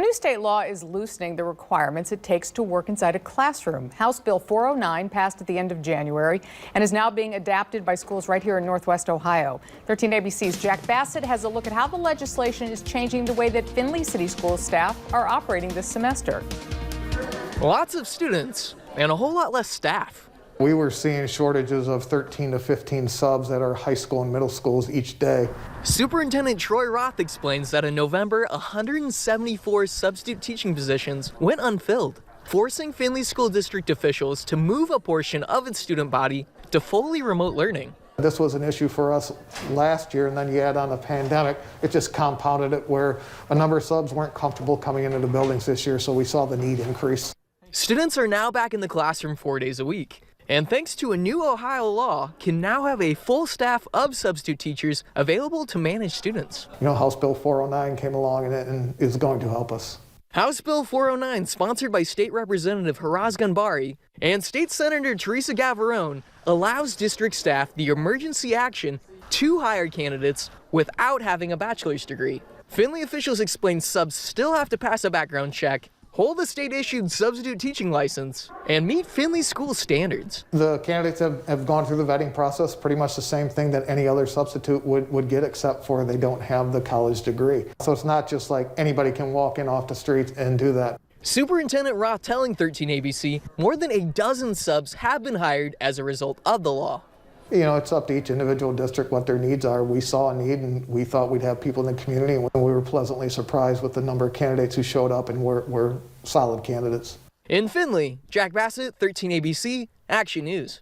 A new state law is loosening the requirements it takes to work inside a classroom. House Bill 409 passed at the end of January and is now being adapted by schools right here in Northwest Ohio. 13 ABC's Jack Bassett has a look at how the legislation is changing the way that Findlay City Schools staff are operating this semester. Lots of students and a whole lot less staff. We were seeing shortages of 13 to 15 subs at our high school and middle schools each day. Superintendent Troy Roth explains that in November, 174 substitute teaching positions went unfilled, forcing Findlay School District officials to move a portion of its student body to fully remote learning. This was an issue for us last year, and then you add on the pandemic, it just compounded it where a number of subs weren't comfortable coming into the buildings this year, so we saw the need increase. Students are now back in the classroom 4 days a week. And thanks to a new Ohio law, can now have a full staff of substitute teachers available to manage students. You know, House Bill 409 came along and is going to help us. House Bill 409, sponsored by State Representative Haraz Ganbari and State Senator Teresa Gavarone, allows district staff the emergency action to hire candidates without having a bachelor's degree. Findlay officials explain subs still have to pass a background check, hold a state-issued substitute teaching license, and meet Findlay school standards. The candidates have gone through the vetting process, pretty much the same thing that any other substitute would get, except for they don't have the college degree. So it's not just like anybody can walk in off the street and do that. Superintendent Roth telling 13 ABC more than a dozen subs have been hired as a result of the law. You know, it's up to each individual district what their needs are. We saw a need and we thought we'd have people in the community, and we were pleasantly surprised with the number of candidates who showed up and were solid candidates. In Findlay, Jack Bassett, 13 ABC, Action News.